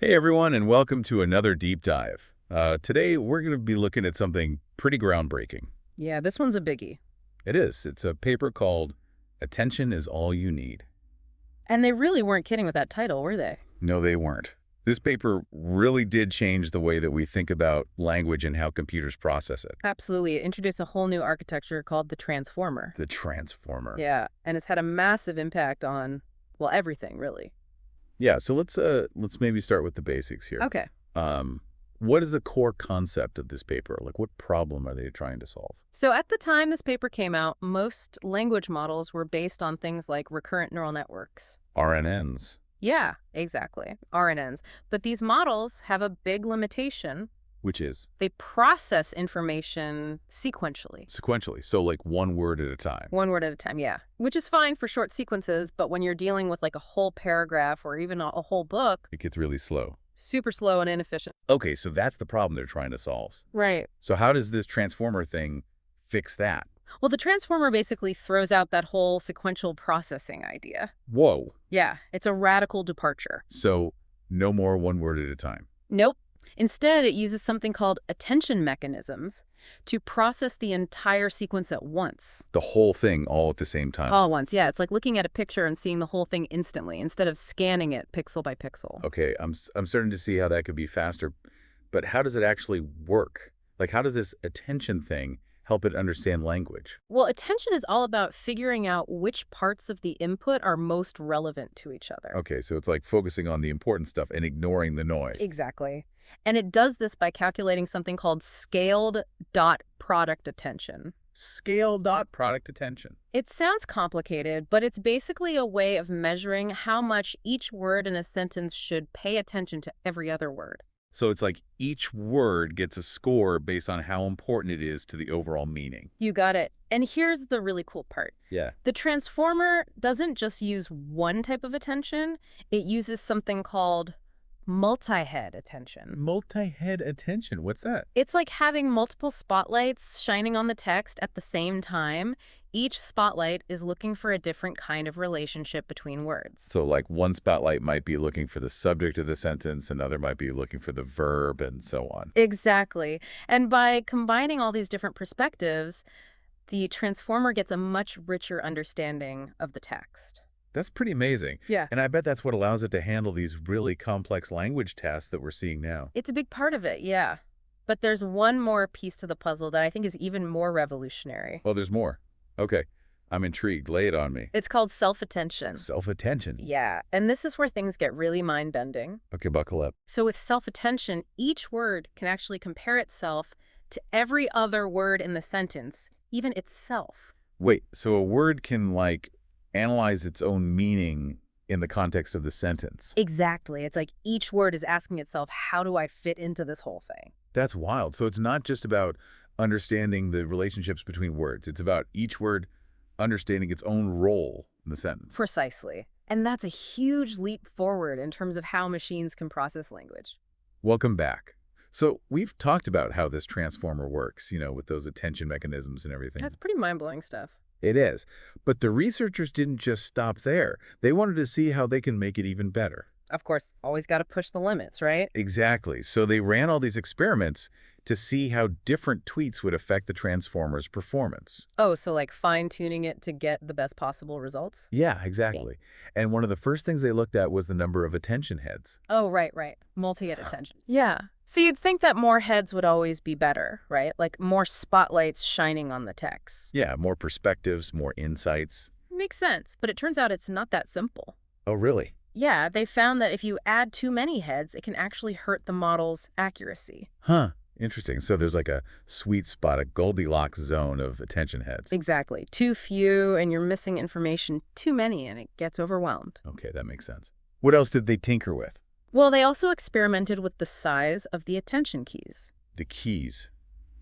Hey everyone, and welcome to another deep dive. Today we're going to be looking at something pretty groundbreaking. Yeah, this one's a biggie. It is. It's a paper called Attention is All You Need. And they really weren't kidding with that title, were they? No, they weren't. This paper really did change the way that we think about language and how computers process it. Absolutely. It introduced a whole new architecture called the transformer. The transformer. Yeah, and it's had a massive impact on, well, everything, really. Yeah, so let's maybe start with the basics here. Okay. What is the core concept of this paper? Like, what problem are they trying to solve? So at the time this paper came out, most language models were based on things like recurrent neural networks. RNNs. Yeah, exactly. RNNs. But these models have a big limitation. Which is? They process information sequentially. Sequentially, so like one word at a time. One word at a time, yeah. Which is fine for short sequences, but when you're dealing with like a whole paragraph or even a whole book, It gets really slow. super slow and inefficient. Okay, so that's the problem they're trying to solve. Right. So how does this transformer thing fix that? Well, the transformer basically throws out that whole sequential processing idea. Whoa. Yeah, it's a radical departure. So no more one word at a time. Nope. Instead, it uses something called attention mechanisms to process the entire sequence at once. The whole thing all at the same time. All at once, yeah. It's like looking at a picture and seeing the whole thing instantly instead of scanning it pixel by pixel. Okay, I'm starting to see how that could be faster, but how does it actually work? Like, how does this attention thing help it understand language? Well, attention is all about figuring out which parts of the input are most relevant to each other. Okay, so it's like focusing on the important stuff and ignoring the noise. Exactly. And it does this by calculating something called scaled dot product attention. Scale dot product attention. It sounds complicated, but it's basically a way of measuring how much each word in a sentence should pay attention to every other word. So it's like each word gets a score based on how important it is to the overall meaning. You got it. And here's the really cool part. Yeah. The transformer doesn't just use one type of attention. It uses something called multi-head attention. Multi-head attention. What's that? It's like having multiple spotlights shining on the text at the same time. Each spotlight is looking for a different kind of relationship between words. So like one spotlight might be looking for the subject of the sentence, another might be looking for the verb, and so on. Exactly. And by combining all these different perspectives, the transformer gets a much richer understanding of the text. That's pretty amazing. Yeah. And I bet that's what allows it to handle these really complex language tasks that we're seeing now. It's a big part of it, yeah. But there's one more piece to the puzzle that I think is even more revolutionary. Oh, there's more. Okay. I'm intrigued. Lay it on me. It's called self-attention. Self-attention. Yeah, and this is where things get really mind-bending. Okay, buckle up. So with self-attention, each word can actually compare itself to every other word in the sentence, even itself. Wait, so a word can, like, analyze its own meaning in the context of the sentence? Exactly. It's like each word is asking itself, how do I fit into this whole thing? That's wild. So it's not just about understanding the relationships between words. It's about each word understanding its own role in the sentence. Precisely. And that's a huge leap forward in terms of how machines can process language. Welcome back. So we've talked about how this transformer works, with those attention mechanisms and everything. That's pretty mind-blowing stuff. It is. But the researchers didn't just stop there. They wanted to see how they can make it even better. Of course, always got to push the limits, right? Exactly. So they ran all these experiments to see how different tweets would affect the transformer's performance. Oh, so like fine-tuning it to get the best possible results? Yeah, exactly. And one of the first things they looked at was the number of attention heads. Oh, right. Multi-head attention. Yeah. So you'd think that more heads would always be better, right? Like more spotlights shining on the text. Yeah, more perspectives, more insights. Makes sense, but it turns out it's not that simple. Oh, really? Yeah, they found that if you add too many heads, it can actually hurt the model's accuracy. Huh. Interesting. So there's like a sweet spot, a Goldilocks zone of attention heads. Exactly. Too few and you're missing information. Too many and it gets overwhelmed. Okay, that makes sense. What else did they tinker with? Well, they also experimented with the size of the attention keys. The keys.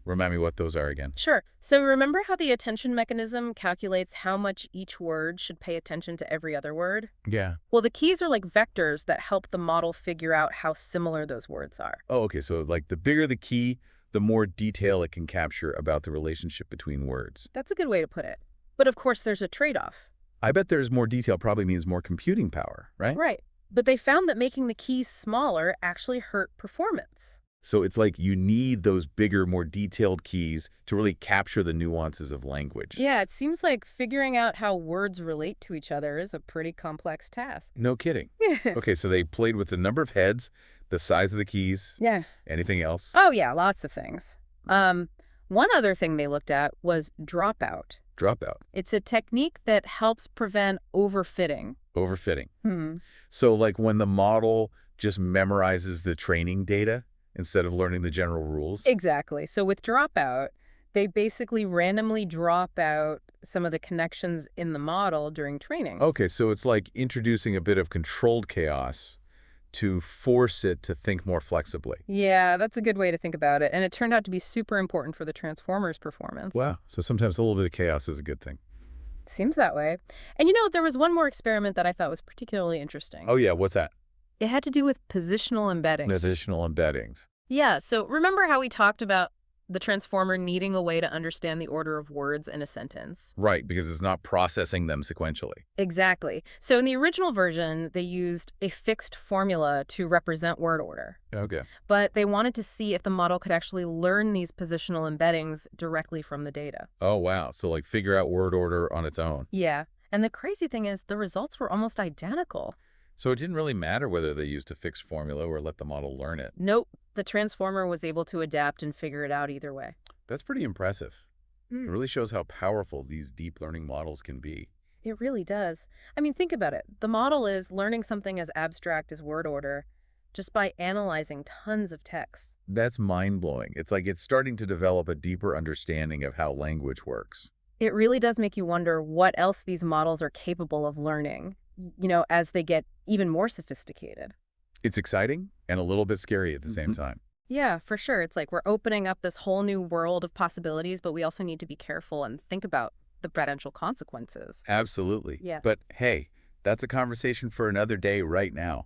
Remind me what those are again. Sure. So remember how the attention mechanism calculates how much each word should pay attention to every other word? Yeah. Well, the keys are like vectors that help the model figure out how similar those words are. Oh, okay. So like the bigger the key, the more detail it can capture about the relationship between words. That's a good way to put it. But of course, there's a trade-off. I bet there's more detail probably means more computing power, right? Right. But they found that making the keys smaller actually hurt performance. So it's like you need those bigger, more detailed keys to really capture the nuances of language. Yeah, it seems like figuring out how words relate to each other is a pretty complex task. No kidding. Okay, so they played with the number of heads, the size of the keys, Yeah. anything else? Oh, yeah, lots of things. One other thing they looked at was dropout. Dropout. It's a technique that helps prevent overfitting. Overfitting. Hmm. So like when the model just memorizes the training data instead of learning the general rules? Exactly. So with dropout, they basically randomly drop out some of the connections in the model during training. Okay, so it's like introducing a bit of controlled chaos to force it to think more flexibly. Yeah, that's a good way to think about it. And it turned out to be super important for the Transformers performance. Wow. So sometimes a little bit of chaos is a good thing. Seems that way. And there was one more experiment that I thought was particularly interesting. Oh, yeah. What's that? It had to do with positional embeddings. Additional embeddings. Yeah, so remember how we talked about the transformer needing a way to understand the order of words in a sentence? Right, because it's not processing them sequentially. Exactly. So in the original version, they used a fixed formula to represent word order. Okay. But they wanted to see if the model could actually learn these positional embeddings directly from the data. Oh, wow. So like figure out word order on its own. Yeah. And the crazy thing is the results were almost identical. So it didn't really matter whether they used a fixed formula or let the model learn it. Nope. The transformer was able to adapt and figure it out either way. That's pretty impressive. It really shows how powerful these deep learning models can be. It really does. I mean, think about it. The model is learning something as abstract as word order just by analyzing tons of text. That's mind-blowing. It's like it's starting to develop a deeper understanding of how language works. It really does make you wonder what else these models are capable of learning, as they get even more sophisticated. It's exciting and a little bit scary at the same time. Yeah, for sure. It's like we're opening up this whole new world of possibilities, but we also need to be careful and think about the potential consequences. Absolutely. Yeah. But hey, that's a conversation for another day right now.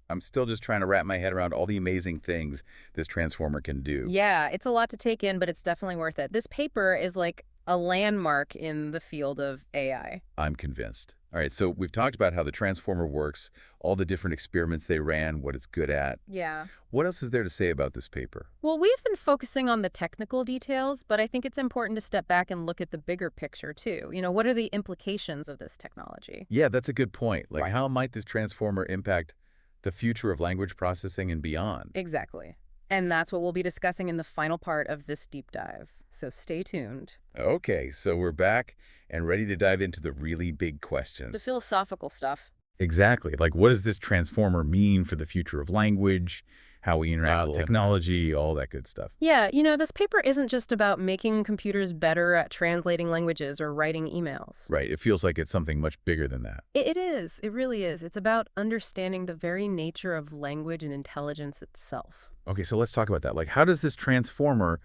I'm still just trying to wrap my head around all the amazing things this transformer can do. Yeah, it's a lot to take in, but it's definitely worth it. This paper is like a landmark in the field of AI. I'm convinced. All right, so we've talked about how the transformer works, all the different experiments they ran, what it's good at. Yeah. What else is there to say about this paper? Well, we've been focusing on the technical details, but I think it's important to step back and look at the bigger picture, too. What are the implications of this technology? Yeah, that's a good point. Like, Right. how might this transformer impact the future of language processing and beyond? Exactly. And that's what we'll be discussing in the final part of this deep dive. So stay tuned. Okay, so we're back and ready to dive into the really big questions. The philosophical stuff. Exactly. Like, what does this transformer mean for the future of language, how we interact with technology, all that good stuff? Yeah, this paper isn't just about making computers better at translating languages or writing emails. Right. It feels like it's something much bigger than that. It is. It really is. It's about understanding the very nature of language and intelligence itself. Okay, so let's talk about that. Like, how does this transformer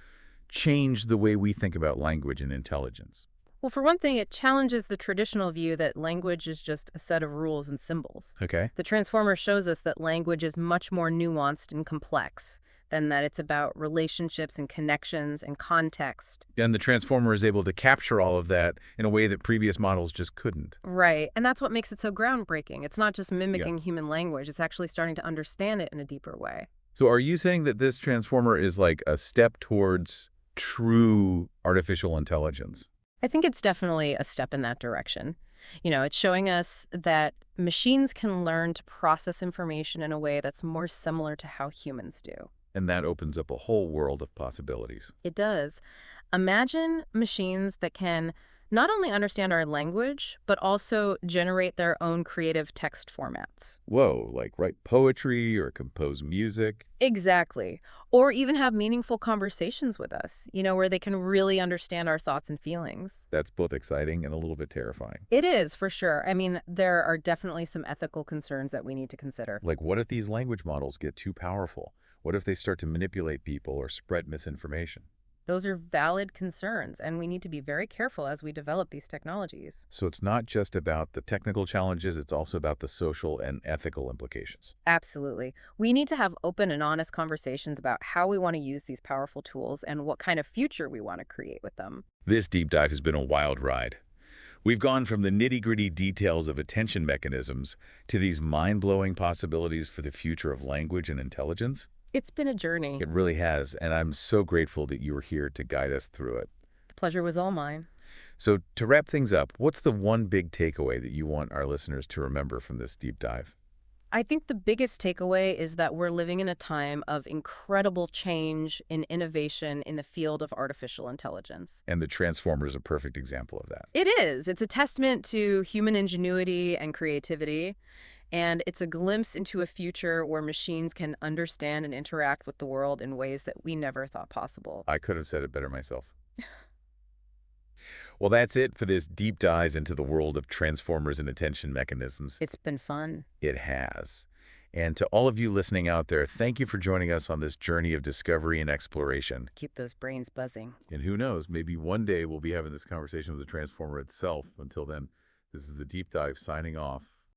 change the way we think about language and intelligence? Well, for one thing, it challenges the traditional view that language is just a set of rules and symbols. Okay. The transformer shows us that language is much more nuanced and complex than that. It's about relationships and connections and context. And the transformer is able to capture all of that in a way that previous models just couldn't. Right. And that's what makes it so groundbreaking. It's not just mimicking human language. It's actually starting to understand it in a deeper way. So are you saying that this transformer is like a step towards true artificial intelligence? I think it's definitely a step in that direction. It's showing us that machines can learn to process information in a way that's more similar to how humans do. And that opens up a whole world of possibilities. It does. Imagine machines that can not only understand our language, but also generate their own creative text formats. Whoa, like write poetry or compose music? Exactly. Or even have meaningful conversations with us, where they can really understand our thoughts and feelings. That's both exciting and a little bit terrifying. It is, for sure. I mean, there are definitely some ethical concerns that we need to consider. Like, what if these language models get too powerful? What if they start to manipulate people or spread misinformation? Those are valid concerns, and we need to be very careful as we develop these technologies. So it's not just about the technical challenges, it's also about the social and ethical implications. Absolutely. We need to have open and honest conversations about how we want to use these powerful tools and what kind of future we want to create with them. This deep dive has been a wild ride. We've gone from the nitty-gritty details of attention mechanisms to these mind-blowing possibilities for the future of language and intelligence. It's been a journey. It really has, and I'm so grateful that you were here to guide us through it. The pleasure was all mine. So to wrap things up, what's the one big takeaway that you want our listeners to remember from this deep dive? I think the biggest takeaway is that we're living in a time of incredible change and innovation in the field of artificial intelligence. And the Transformer is a perfect example of that. It is. It's a testament to human ingenuity and creativity, and it's a glimpse into a future where machines can understand and interact with the world in ways that we never thought possible. I could have said it better myself. Well, that's it for this deep dive into the world of transformers and attention mechanisms. It's been fun. It has. And to all of you listening out there, thank you for joining us on this journey of discovery and exploration. Keep those brains buzzing. And who knows, maybe one day we'll be having this conversation with the transformer itself. Until then, this is the deep dive signing off.